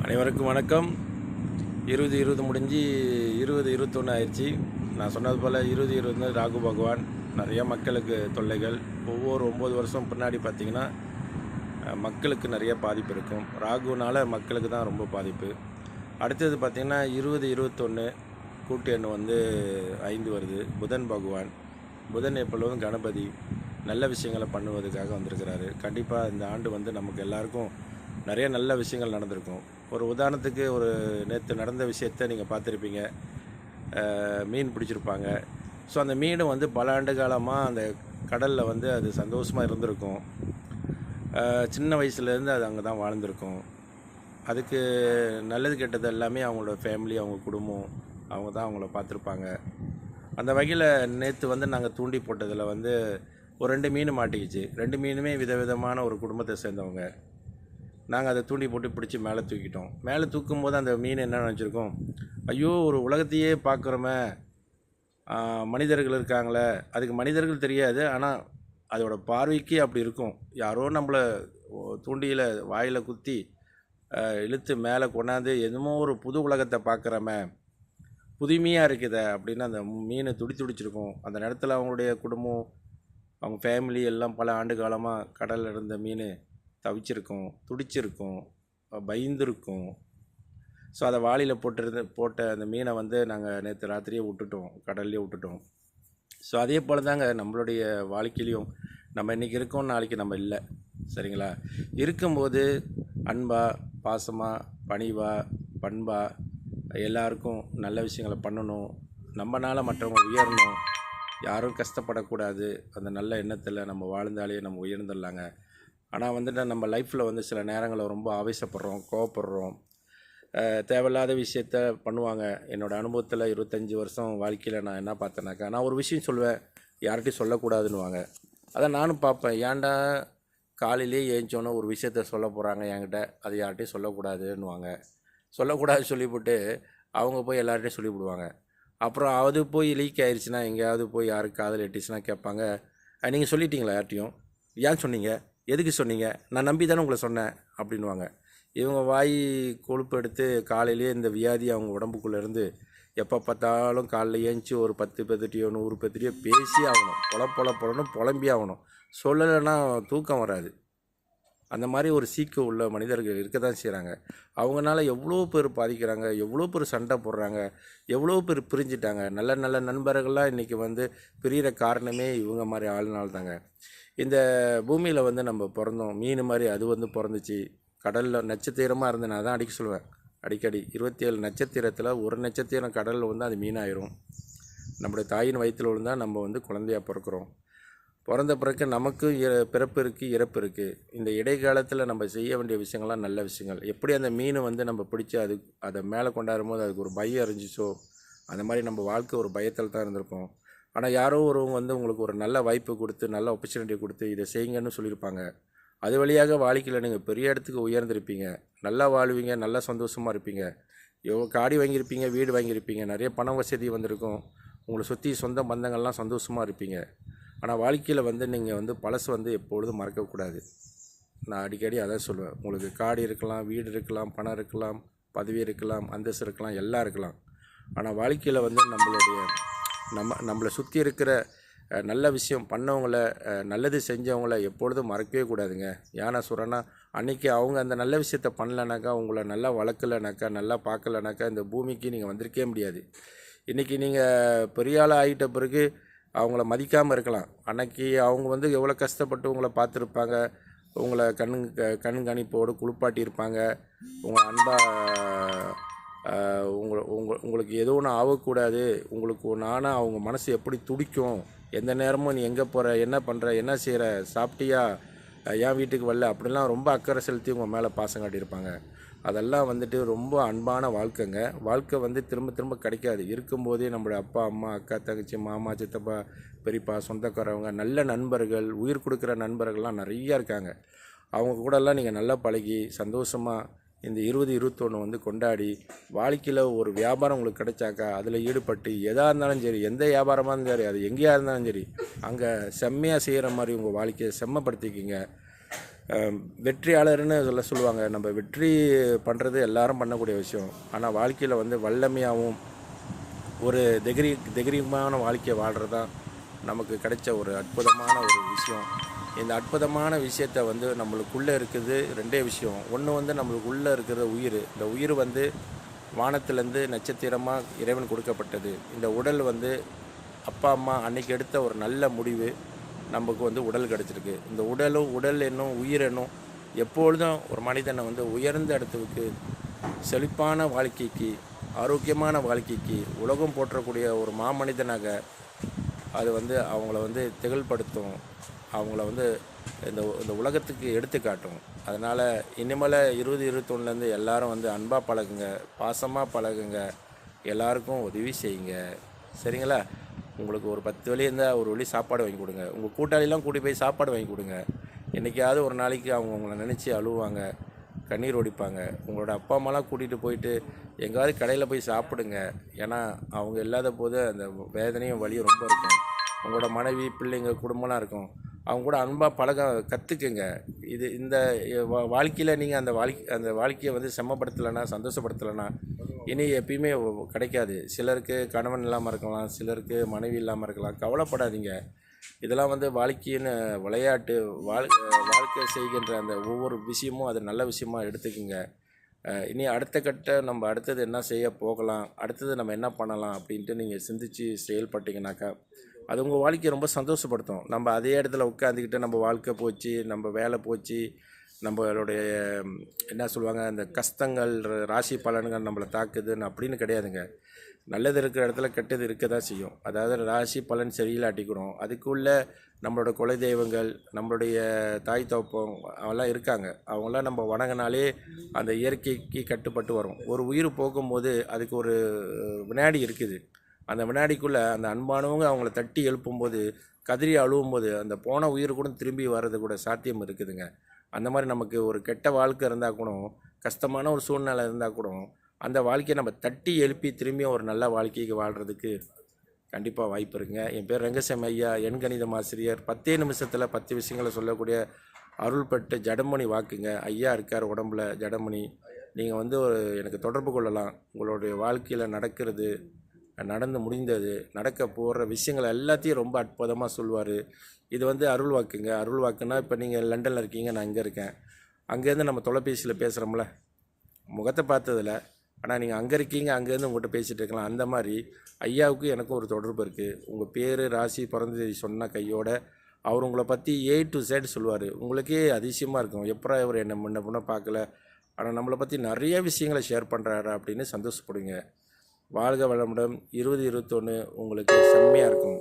அனைவருக்கும் வணக்கம். 2020 முடிஞ்சு 2021 ஆயிடுச்சு. நான் சொன்னது போல் 2020 ராகு பகவான் நிறையா மக்களுக்கு தொல்லைகள். ஒவ்வொரு 9 வருஷம் பின்னாடி பார்த்திங்கன்னா மக்களுக்கு நிறைய பாதிப்பு இருக்கும். ராகுனால் மக்களுக்கு தான் ரொம்ப பாதிப்பு. அடுத்தது பார்த்திங்கன்னா 2021 கூட்டு எண் 5 வருது. புதன் பகவான், புதன் எப்பொழுதும் கணபதி நல்ல விஷயங்களை பண்ணுவதுக்காக வந்திருக்கிறாரு. கண்டிப்பாக இந்த ஆண்டு நமக்கு எல்லாருக்கும் நிறைய நல்ல விஷயங்கள் நடந்திருக்கும். ஒரு உதாரணத்துக்கு, ஒரு நேற்று நடந்த விஷயத்தை நீங்கள் பார்த்துருப்பீங்க. மீன் பிடிச்சிருப்பாங்க. ஸோ அந்த மீன் பல ஆண்டு காலமாக அந்த கடலில் அது சந்தோஷமாக இருந்திருக்கும். சின்ன வயசுலேருந்து அது அங்கே தான் வாழ்ந்திருக்கும். அதுக்கு நல்லது கெட்டது எல்லாமே அவங்களோட ஃபேமிலி, அவங்க குடும்பம், அவங்க தான் அவங்கள பார்த்துருப்பாங்க. அந்த வகையில் நேற்று நாங்கள் தூண்டி போட்டதில் ஒரு 2 மீன் மாட்டிக்கிச்சு. 2 மீனுமே விதவிதமான ஒரு குடும்பத்தை சேர்ந்தவங்க. நாங்கள் அதை தூண்டி போட்டு பிடிச்சி மேலே தூக்கிட்டோம். மேலே தூக்கும்போது அந்த மீன் என்ன நினச்சிருக்கோம், ஐயோ ஒரு உலகத்தையே பார்க்குறோமே, மனிதர்கள் இருக்காங்களே. அதுக்கு மனிதர்கள் தெரியாது, ஆனால் அதோட பார்வைக்கு அப்படி இருக்கும். யாரோ நம்மளை தூண்டியில் வாயில் குத்தி இழுத்து மேலே கொண்டாந்து என்னமோ ஒரு புது உலகத்தை பார்க்குறோமே, புதுமையாக இருக்குதே அப்படின்னு அந்த மீனை துடிச்சிருக்கும். அந்த நேரத்தில் அவங்களுடைய குடும்பம், அவங்க ஃபேமிலி எல்லாம் பல ஆண்டு காலமாக கடலில் இருந்த மீன் தவிச்சிருக்கும், துடிச்சிருக்கும், பயந்துருக்கும். ஸோ அதை வாளியில் போட்ட அந்த மீனை நாங்கள் நேற்று ராத்திரியே விட்டுட்டோம், கடல்லையே விட்டுட்டோம். ஸோ அதே போல் தாங்க நம்மளுடைய வாழ்க்கையிலையும் நம்ம இன்றைக்கி இருக்கோம், நாளைக்கு நம்ம இல்லை. சரிங்களா? இருக்கும்போது அன்பாக, பாசமாக, பணிவாக, பண்பாக எல்லாருக்கும் நல்ல விஷயங்களை பண்ணணும். நம்மளால் மற்றவங்க உயரணும், யாரும் கஷ்டப்படக்கூடாது. அந்த நல்ல எண்ணத்தில் நம்ம வாழ்ந்தாலே நம்ம உயர்ந்துடலாங்க. ஆனால் நம்ம லைஃப்பில் சில நேரங்களில் ரொம்ப ஆவேசப்படுறோம், கோவப்படுறோம், தேவையில்லாத விஷயத்த பண்ணுவாங்க. என்னோடய அனுபவத்தில் 25 வருஷம் வாழ்க்கையில் நான் என்ன பார்த்தேனாக்கா, நான் ஒரு விஷயம் சொல்லுவேன், யார்கிட்டையும் சொல்லக்கூடாதுன்னுவாங்க. அதை நானும் பார்ப்பேன். ஏன்டா காலையிலே ஏஞ்சோன்னே ஒரு விஷயத்த சொல்ல போகிறாங்க என்கிட்ட, அது யார்கிட்டையும் சொல்லக்கூடாதுன்னுவாங்க. சொல்லக்கூடாது சொல்லிவிட்டு அவங்க போய் எல்லார்கிட்டையும் சொல்லிவிடுவாங்க. அப்புறம் அது போய் லீக் ஆயிடுச்சுன்னா, எங்கேயாவது போய் யாருக்கு காதில் எட்டிச்சுன்னா கேட்பாங்க, நீங்கள் சொல்லிட்டீங்களா யார்கிட்டையும்? ஏன் சொன்னீங்க? எதுக்கு சொன்னீங்க? நான் நம்பி தானே உங்களை சொன்னேன் அப்படின்வாங்க. இவங்க வாய் கொழுப்பு எடுத்து காலையிலேயே இந்த வியாதி அவங்க உடம்புக்குள்ளேருந்து எப்போ பார்த்தாலும் காலைல ஏஞ்சி ஒரு 10 பெத்திட்டியோ 100 பெத்திட்டியோ பேசி ஆகணும், பொலன்னு புலம்பி ஆகணும். சொல்லலைன்னா தூக்கம் வராது. அந்த மாதிரி ஒரு சீக்கு உள்ள மனிதர்கள் இருக்க தான் செய்கிறாங்க. அவங்களால எவ்வளோ பேர் பாதிக்கிறாங்க, எவ்வளோ பேர் சண்டை போடுறாங்க, எவ்வளோ பேர் பிரிஞ்சிட்டாங்க. நல்ல நல்ல நண்பர்கள்லாம் இன்றைக்கி பிரிகிற காரணமே இவங்க மாதிரி ஆளுநாள் தாங்க. இந்த பூமியில் நம்ம பிறந்தோம், மீன் மாதிரி அது பிறந்துச்சு. கடலில் நட்சத்திரமாக இருந்து நான் தான் சொல்லுவேன் அடிக்கடி, 27 நட்சத்திரத்தில் ஒரு நட்சத்திரம் கடலில் அது மீனாயிரும். நம்முடைய தாயின் வயிற்றில் விழுந்தால் நம்ம குழந்தையாக பிறக்கிறோம். பிறந்த பிறகு நமக்கும் பிறப்பு இருக்குது, இறப்பு இருக்குது. இந்த இடைக்காலத்தில் நம்ம செய்ய வேண்டிய விஷயங்கள்லாம் நல்ல விஷயங்கள். எப்படி அந்த மீன் நம்ம பிடிச்சி அதை மேலே கொண்டாடும் போது அதுக்கு ஒரு பயம் அறிஞ்சிச்சோ, அந்த மாதிரி நம்ம வாழ்க்கை ஒரு பயத்தில் தான் இருந்திருக்கும். ஆனால் யாரோ ஒருவங்க உங்களுக்கு ஒரு நல்ல வாய்ப்பு கொடுத்து, நல்ல ஆப்பர்ச்சுனிட்டி கொடுத்து இதை செய்யுங்கன்னு சொல்லியிருப்பாங்க. அது வழியாக வாழ்க்கையில் நீங்கள் பெரிய இடத்துக்கு உயர்ந்திருப்பீங்க, நல்லா வாழ்வீங்க, நல்லா சந்தோஷமாக இருப்பீங்க. காடி வாங்கியிருப்பீங்க, வீடு வாங்கியிருப்பீங்க, நிறைய பண வசதி வந்திருக்கும், உங்களை சுற்றி சொந்த பந்தங்கள்லாம் சந்தோஷமாக இருப்பீங்க. ஆனால் வாழ்க்கையில் நீங்கள் பழசு எப்பொழுதும் மறக்கக்கூடாது. நான் அடிக்கடி அதான் சொல்லுவேன். உங்களுக்கு காடி இருக்கலாம், வீடு இருக்கலாம், பணம் இருக்கலாம், பதவி இருக்கலாம், அந்தஸ்து இருக்கலாம், எல்லாம் இருக்கலாம். ஆனால் வாழ்க்கையில் நம்மளை சுற்றி இருக்கிற நல்ல விஷயம் பண்ணவங்கள, நல்லது செஞ்சவங்கள எப்பொழுதும் மறக்கவே கூடாதுங்க. ஏன்னா சொல்கிறேன்னா, அன்றைக்கி அவங்க அந்த நல்ல விஷயத்த பண்ணலனாக்கா, உங்களை நல்லா வளர்க்கலைனாக்கா, நல்லா பார்க்கலனாக்கா இந்த பூமிக்கு நீங்கள் வந்திருக்கவே முடியாது. இன்றைக்கி நீங்கள் பெரிய ஆள் ஆகிட்ட பிறகு அவங்கள மதிக்காமல் இருக்கலாம். அன்றைக்கி அவங்க எவ்வளோ கஷ்டப்பட்டு உங்களை பார்த்துருப்பாங்க, உங்களை கண்காணிப்போடு குளிப்பாட்டியிருப்பாங்க, உங்களை அன்பாக உங்களுக்கு எதோ ஒன்று ஆகக்கூடாது, உங்களுக்கு ஒன்று ஆனால் அவங்க மனசு எப்படி துடிக்கும், எந்த நேரமும் நீ எங்கே போகிற, என்ன பண்ணுற, என்ன செய்கிற, சாப்பிட்டியா, ஏன் வீட்டுக்கு வரல அப்படிலாம் ரொம்ப அக்கறை செலுத்தி உங்கள் மேலே பாசம் காட்டியிருப்பாங்க. அதெல்லாம் ரொம்ப அன்பான வாழ்க்கைங்க. வாழ்க்கை திரும்ப திரும்ப கிடைக்காது. இருக்கும்போதே நம்மளுடைய அப்பா, அம்மா, அக்கா, தங்கச்சி, மாமா, சித்தப்பா, பெரியப்பா, சொந்தக்காரவங்க, நல்ல நண்பர்கள், உயிர் கொடுக்குற நண்பர்கள்லாம் நிறையா இருக்காங்க. அவங்க கூடலாம் நீங்கள் நல்லா பழகி சந்தோஷமாக இந்த 2021 கொண்டாடி, வாழ்க்கையில் ஒரு வியாபாரம் உங்களுக்கு கிடைச்சாக்கா அதில் ஈடுபட்டு, எதாக இருந்தாலும் சரி, எந்த வியாபாரமாக இருந்தாலும் சரி, அது எங்கேயா இருந்தாலும் சரி, அங்கே செம்மையாக செய்கிற மாதிரி உங்கள் வாழ்க்கையை செம்மப்படுத்திக்கிங்க. வெற்றியாளர்னு சொல்லுவாங்க. நம்ம வெற்றி பண்ணுறது எல்லாரும் பண்ணக்கூடிய விஷயம். ஆனால் வாழ்க்கையில் வந்து வல்லமையாகவும் ஒரு தைரியமான வாழ்க்கையை வாழ்கிறது தான் நமக்கு கிடைச்ச ஒரு அற்புதமான ஒரு விஷயம். இந்த அற்புதமான விஷயத்தை வந்து நம்மளுக்குள்ளே இருக்குது ரெண்டே விஷயம். ஒன்று வந்து நம்மளுக்குள்ளே இருக்கிற உயிர். இந்த உயிர் வந்து வானத்திலேருந்து நட்சத்திரமாக இறைவன் கொடுக்கப்பட்டது. இந்த உடல் வந்து அப்பா அம்மா அன்னைக்கு எடுத்த ஒரு நல்ல முடிவு நமக்கு வந்து உடல் கிடச்சிருக்கு. இந்த உடல் என்னும் உயிர் என்னும் எப்பொழுதும் ஒரு மனிதனை வந்து உயர்ந்த இடத்துக்கு, செழிப்பான வாழ்க்கைக்கு, ஆரோக்கியமான வாழ்க்கைக்கு, உலகம் போற்றக்கூடிய ஒரு மாமனிதனாக அது வந்து அவங்கள வந்து திகழ்படுத்தும். அவங்கள வந்து இந்த இந்த உலகத்துக்கு எடுத்துக்காட்டும். அதனால் இனிமேல் 2021லேருந்து எல்லாரும் வந்து அன்பாக பழகுங்க, பாசமாக பழகுங்க, எல்லாருக்கும் உதவி செய்யுங்க. சரிங்களா? உங்களுக்கு ஒரு 10 வழி இருந்தால் ஒரு வழி சாப்பாடு வாங்கி கொடுங்க. உங்கள் கூட்டாளிலாம் கூட்டி போய் சாப்பாடு வாங்கி கொடுங்க. என்றைக்காவது ஒரு நாளைக்கு அவங்க உங்களை நினச்சி அழுவாங்க, கண்ணீர் ஒடிப்பாங்க. உங்களோட அப்பா அம்மாலாம் கூட்டிகிட்டு போயிட்டு எங்கேயாவது கடையில் போய் சாப்பிடுங்க. ஏன்னா அவங்க இல்லாத போது அந்த வேதனையும் வலியும் ரொம்ப இருக்கும். உங்களோட மனைவி, பிள்ளைங்க, குடும்பம்லாம் இருக்கும். அவங்க கூட அன்பாக பழக கற்றுக்குங்க. இந்த வாழ்க்கையில் நீங்கள் அந்த வாழ்க்கையை வந்து செம்மப்படுத்தலைன்னா, சந்தோஷப்படுத்தலைன்னா இனி எப்பயுமே கிடைக்காது. சிலருக்கு கணவன் இல்லாமல் இருக்கலாம், சிலருக்கு மனைவி இல்லாமல் இருக்கலாம். கவலைப்படாதீங்க. இதெல்லாம் வந்து வாழ்க்கைன்னு விளையாட்டு. வாழ்க்கை செய்கின்ற அந்த ஒவ்வொரு விஷயமும் அது நல்ல விஷயமா எடுத்துக்குங்க. இனி நம்ம அடுத்தது என்ன செய்ய போகலாம், அடுத்தது நம்ம என்ன பண்ணலாம் அப்படின்ட்டு நீங்கள் சிந்தித்து செயல்பட்டீங்கன்னாக்கா அது உங்கள் வாழ்க்கையை ரொம்ப சந்தோஷப்படுத்தும். நம்ம அதே இடத்துல உட்காந்துக்கிட்டு நம்ம வாழ்க்கை போச்சு, நம்ம வேலை போச்சு, நம்மளுடைய என்ன சொல்லுவாங்க, அந்த கஷ்டங்கள், ராசி பலன்கள் நம்மளை தாக்குதுன்னு அப்படின்னு கிடையாதுங்க. நல்லது இருக்கிற இடத்துல கெட்டது இருக்க தான் செய்யும். அதாவது ராசி பலன் சரியில்லாட்டிக்கிறோம், அதுக்குள்ளே நம்மளோட குல தெய்வங்கள், நம்மளுடைய தாய் தகப்பன் அவெல்லாம் இருக்காங்க. அவங்களாம் நம்ம வணங்கினாலே அந்த இயற்கைக்கு கட்டுப்பட்டு வரும். ஒரு உயிர் போகும்போது அதுக்கு ஒரு வினாடி இருக்குது. அந்த வினாடிக்குள்ளே அந்த அன்பானவங்க அவங்கள தட்டி எழுப்பும்போது, கதறி அழுவும்போது அந்த போன உயிர் கூட திரும்பி வர்றது கூட சாத்தியம் இருக்குதுங்க. அந்த மாதிரி நமக்கு ஒரு கெட்ட வாழ்க்கை இருந்தால் கூட, கஷ்டமான ஒரு சூழ்நிலை இருந்தால் கூட, அந்த வாழ்க்கையை நம்ம தட்டி எழுப்பி திரும்பியும் ஒரு நல்ல வாழ்க்கைக்கு வாழ்கிறதுக்கு கண்டிப்பாக வாய்ப்பு இருக்குங்க. என் பேர் ரங்கசாமி ஐயா, எண்கணிதம் ஆசிரியர். 10 நிமிஷத்தில் 10 விஷயங்களை சொல்லக்கூடிய அருள்பட்டு ஜடமணி வாக்குங்க. ஐயா இருக்கார் உடம்புல ஜடமணி. நீங்கள் வந்து எனக்கு தொடர்பு கொள்ளலாம். உங்களுடைய வாழ்க்கையில் நடந்து முடிந்தது, நடக்க போகிற விஷயங்கள் எல்லாத்தையும் ரொம்ப அற்புதமாக சொல்லுவார். இது வந்து அருள் வாக்குங்க. அருள் வாக்குன்னா இப்போ நீங்கள் லண்டனில் இருக்கீங்க, நான் இங்கே இருக்கேன். அங்கேருந்து நம்ம தொலைபேசியில் பேசுகிறோம்ல, முகத்தை பார்த்ததில்ல, ஆனால் நீங்கள் அங்கே இருக்கீங்க, அங்கேருந்து உங்கள்கிட்ட பேசிகிட்டு இருக்கலாம். அந்த மாதிரி ஐயாவுக்கு எனக்கும் ஒரு தொடர்பு இருக்குது. உங்கள் பேர், ராசி, பிறந்த தேதி சொன்ன கையோட அவர் உங்களை பற்றி A to Z சொல்லுவார். உங்களுக்கே அதிசயமாக இருக்கும், எப்போ இவர் என்னை முன்ன பார்க்கல, ஆனால் நம்மளை பற்றி நிறைய விஷயங்களை ஷேர் பண்ணுறாரு அப்படின்னு சந்தோஷப்படுங்க. வாழ்க வளமுடன். 2021 உங்களுக்கு செம்மையாக இருக்கும்.